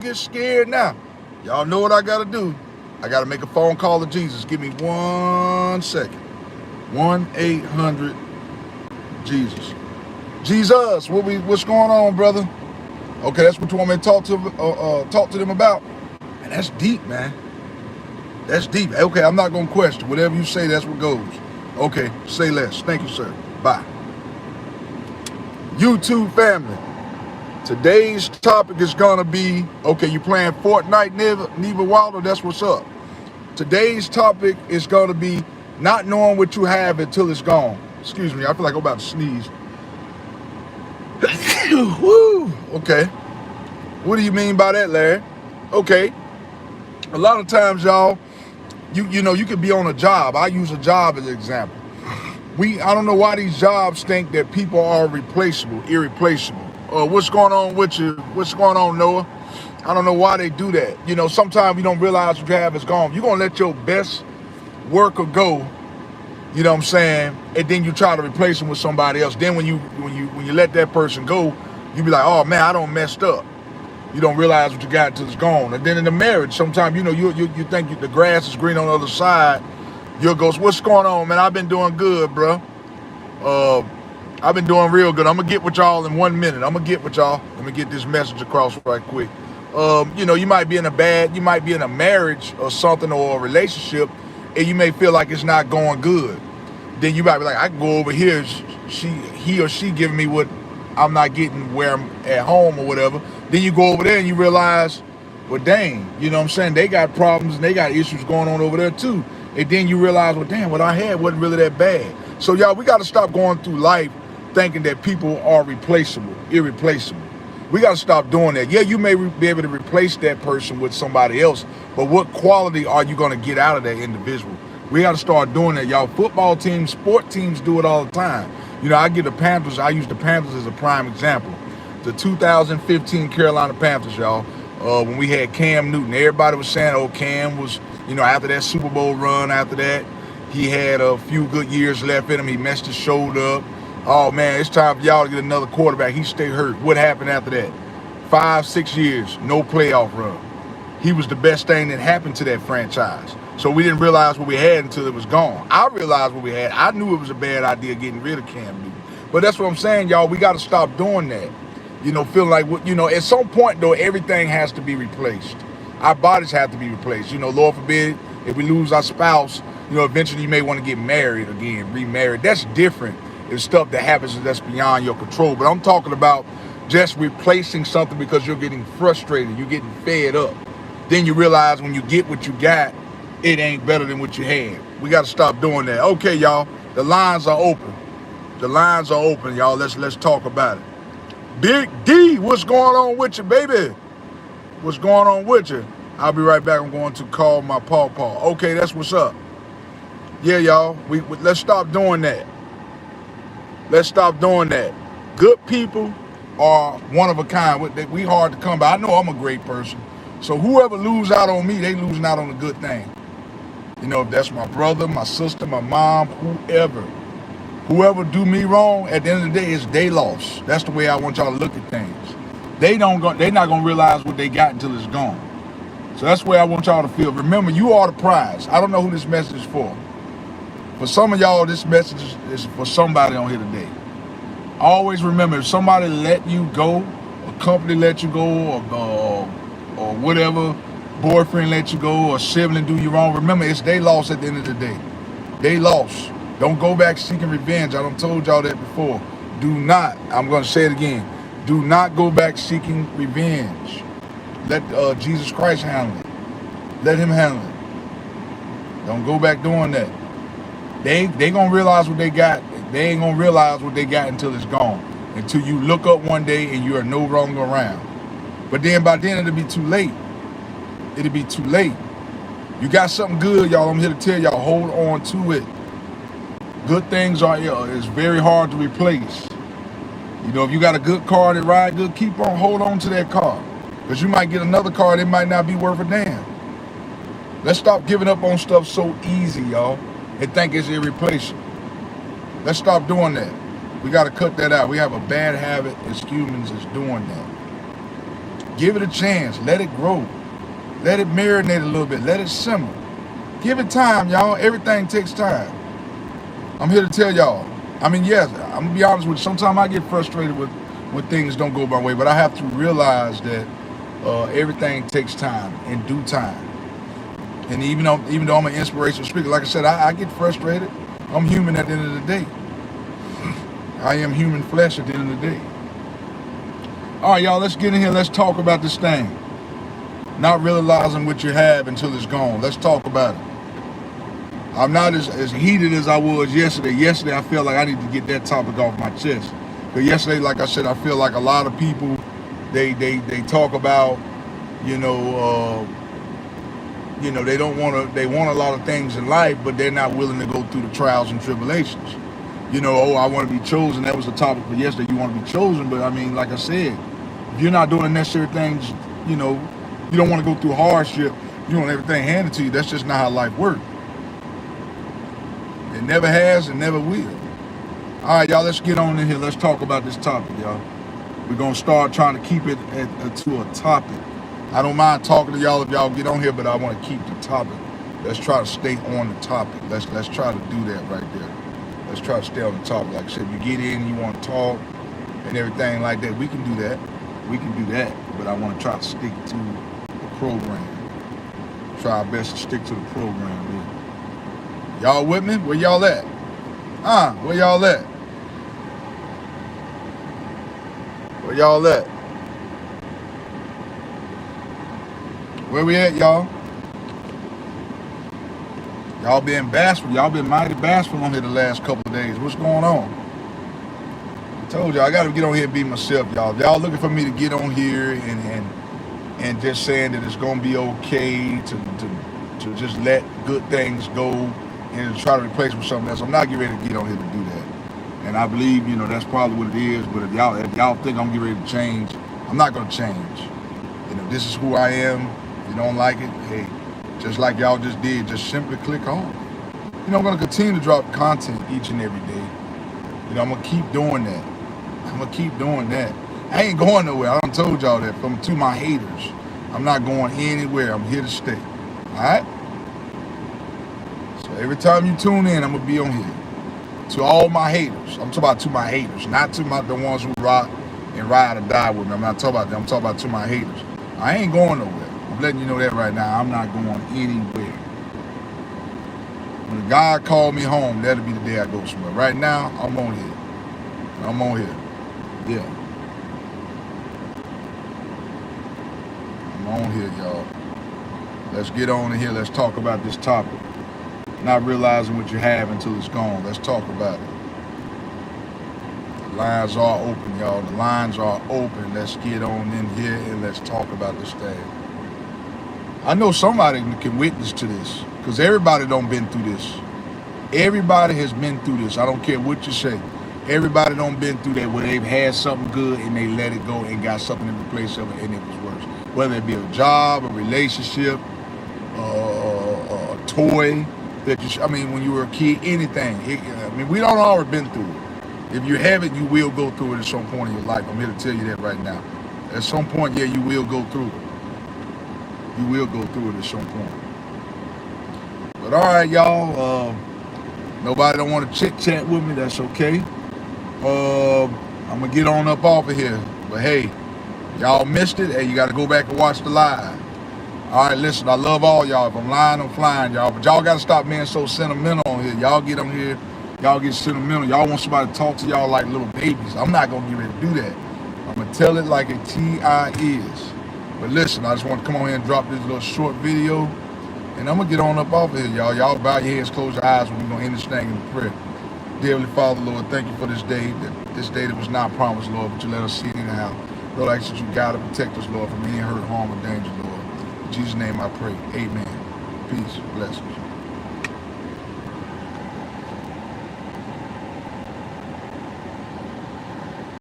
get scared now. Y'all know what I gotta do. I gotta make a phone call to Jesus. Give me 1 second. 1-800 Jesus. Jesus, what's going on, brother? Okay, that's what you want me to talk to them about. And that's deep, man. That's deep. Okay, I'm not gonna question. Whatever you say, that's what goes. Okay, say less. Thank you, sir. Bye. YouTube family. Today's topic is gonna be, okay, you playing Fortnite, Neva Wilder, that's what's up. Today's topic is gonna be not knowing what you have until it's gone. Excuse me, I feel like I'm about to sneeze. Woo. Okay. What do you mean by that, Larry? Okay. A lot of times, y'all, you know, you could be on a job. I use a job as an example. I don't know why these jobs think that people are replaceable, irreplaceable. What's going on with you? What's going on, Noah? I don't know why they do that. You know, sometimes you don't realize what you have is gone. You're gonna let your best worker go, you know what I'm saying, and then you try to replace him with somebody else. Then when you let that person go, you be like, oh man, I don't messed up. You don't realize what you got until it's gone. And then in the marriage, sometimes, you know, you think the grass is green on the other side. You'll go, what's going on, man? I've been doing good, bro. I've been doing real good. I'm gonna get with y'all in 1 minute. I'm gonna get with y'all. Let me get this message across right quick. You know, you might be in a marriage or something, or a relationship, and you may feel like it's not going good. Then you might be like, I can go over here. He or she giving me what I'm not getting where I'm at home or whatever. Then you go over there and you realize, well, dang, you know what I'm saying? They got problems and they got issues going on over there too. And then you realize, well, damn, what I had wasn't really that bad. So y'all, we got to stop going through life thinking that people are replaceable, irreplaceable. We got to stop doing that. Yeah, you may be able to replace that person with somebody else, but what quality are you going to get out of that individual? We got to start doing that, y'all. Football teams, sport teams do it all the time. You know, I use the Panthers as a prime example. The 2015 Carolina Panthers, y'all, when we had Cam Newton, everybody was saying, oh, Cam was, you know, after that Super Bowl run, after that, he had a few good years left in him. He messed his shoulder up. Oh, man, it's time for y'all to get another quarterback. He stayed hurt. What happened after that? 5-6 years, no playoff run. He was the best thing that happened to that franchise. So we didn't realize what we had until it was gone. I realized what we had. I knew it was a bad idea getting rid of Cam Newton. But that's what I'm saying, y'all. We got to stop doing that. You know, feeling like, you know, at some point, though, everything has to be replaced. Our bodies have to be replaced. You know, Lord forbid, if we lose our spouse, you know, eventually you may want to get married again, remarried. That's different. It's stuff that happens that's beyond your control. But I'm talking about just replacing something because you're getting frustrated, you're getting fed up. Then you realize when you get what you got, it ain't better than what you had. We got to stop doing that. Okay, y'all, the lines are open. The lines are open, y'all. Let's talk about it. Big D, what's going on with you, baby? What's going on with you? I'll be right back. I'm going to call my pawpaw. Okay, that's what's up. Yeah, y'all, let's stop doing that. Let's stop doing that. Good people are one of a kind. We hard to come by. I know I'm a great person. So whoever lose out on me, they losing out on a good thing. You know, if that's my brother, my sister, my mom, whoever do me wrong, at the end of the day, it's they loss. That's the way I want y'all to look at things. They're not gonna realize what they got until it's gone. So that's the way I want y'all to feel. Remember, you are the prize. I don't know who this message is for. For some of y'all, this message is for somebody on here today. Always remember, if somebody let you go, a company let you go, or whatever, boyfriend let you go, or sibling do you wrong, remember, it's they loss at the end of the day. They lost. Don't go back seeking revenge. I done told y'all that before. Do not, I'm going to say it again, do not go back seeking revenge. Let Jesus Christ handle it. Let him handle it. Don't go back doing that. They gonna realize what they got. They ain't gonna realize what they got until it's gone. Until you look up one day and you are no longer around. But then by then it'll be too late. It'll be too late. You got something good, y'all. I'm here to tell y'all, hold on to it. Good things it's very hard to replace. You know, if you got a good car that ride good, hold on to that car. Because you might get another car that might not be worth a damn. Let's stop giving up on stuff so easy, y'all, and think it's irreplaceable. Let's stop doing that. We got to cut that out. We have a bad habit as humans as doing that. Give it a chance. Let it grow. Let it marinate a little bit. Let it simmer. Give it time, y'all. Everything takes time. I'm here to tell y'all. I mean, yes, I'm gonna be honest with you. Sometimes I get frustrated with when things don't go my way, but I have to realize that everything takes time, in due time. And even though I'm an inspirational speaker, like I said, I get frustrated. I'm human at the end of the day. I am human flesh at the end of the day. All right, y'all, let's get in here. Let's talk about this thing. Not realizing what you have until it's gone. Let's talk about it. I'm not as heated as I was yesterday. Yesterday, I feel like I need to get that topic off my chest. But yesterday, like I said, I feel like a lot of people, they talk about, they want a lot of things in life, but they're not willing to go through the trials and tribulations. I want to be chosen. That was the topic for yesterday. You want to be chosen, but I mean, like I said, if you're not doing the necessary things, you don't want to go through hardship. You want everything handed to you. That's just not how life works. It never has and never will. All right, y'all, let's get on in here. Let's talk about this topic, y'all. We're going to start trying to keep it to a topic. I don't mind talking to y'all if y'all get on here, but I want to keep the topic. Let's try to stay on the topic. Let's try to do that right there. Let's try to stay on the topic. Like I said, if you get in, you want to talk and everything like that, we can do that. We can do that, but I want to try to stick to the program. Try our best to stick to the program, dude. Y'all with me? Where y'all at? Where y'all at? Where y'all at? Where we at, y'all? Y'all been bashful. Y'all been mighty bashful on here the last couple of days. What's going on? I told y'all I got to get on here and be myself, y'all. Y'all looking for me to get on here and just saying that it's gonna be okay to just let good things go and try to replace with something else. I'm not getting ready to get on here to do that. And I believe, that's probably what it is. But if y'all think I'm getting ready to change, I'm not gonna change. This is who I am. If you don't like it, hey, just like y'all just did, just simply click off. I'm gonna continue to drop content each and every day. I'm gonna keep doing that. I ain't going nowhere. I done told y'all that. To my haters, I'm not going anywhere. I'm here to stay. All right? So every time you tune in, I'm gonna be on here. To all my haters, I'm talking about to my haters, not to the ones who rock and ride or die with me. I'm not talking about them. I'm talking about to my haters. I ain't going nowhere. I'm letting you know that right now. I'm not going anywhere. When God called me home, that'll be the day I go somewhere. Right now, I'm on here. Yeah. I'm on here, y'all. Let's get on in here. Let's talk about this topic. Not realizing what you have until it's gone. Let's talk about it. The lines are open, y'all. The lines are open. Let's get on in here and let's talk about this thing. I know somebody can witness to this because everybody done been through this. Everybody has been through this. I don't care what you say. Everybody done been through that where they've had something good and they let it go and got something in replace of it and it was worse. Whether it be a job, a relationship, a toy that when you were a kid, anything. We don't all been through it. If you haven't, you will go through it at some point in your life. I'm here to tell you that right now. At some point, yeah, you will go through it. You will go through it at some point. But all right, y'all. Nobody don't want to chit chat with me. That's okay. I'm gonna get on up off of here. But hey, y'all missed it. Hey, you got to go back and watch the live. All right, listen, I love all y'all. If I'm lying, I'm flying, y'all. But y'all got to stop being so sentimental on here. Y'all get on here, y'all get sentimental. Y'all want somebody to talk to y'all like little babies. I'm not going to get ready to do that. I'm going to tell it like a T.I. is. But listen, I just want to come on here and drop this little short video. And I'm going to get on up off of here, y'all. Y'all bow your heads, close your eyes, and we're going to end this thing in prayer. Dear Heavenly Father, Lord, thank you for this day that was not promised, Lord, but you let us see it anyhow. Lord, I ask that you guide and protect us, Lord, from any hurt, harm, or danger, Lord. In Jesus' name I pray. Amen. Peace. Blessings.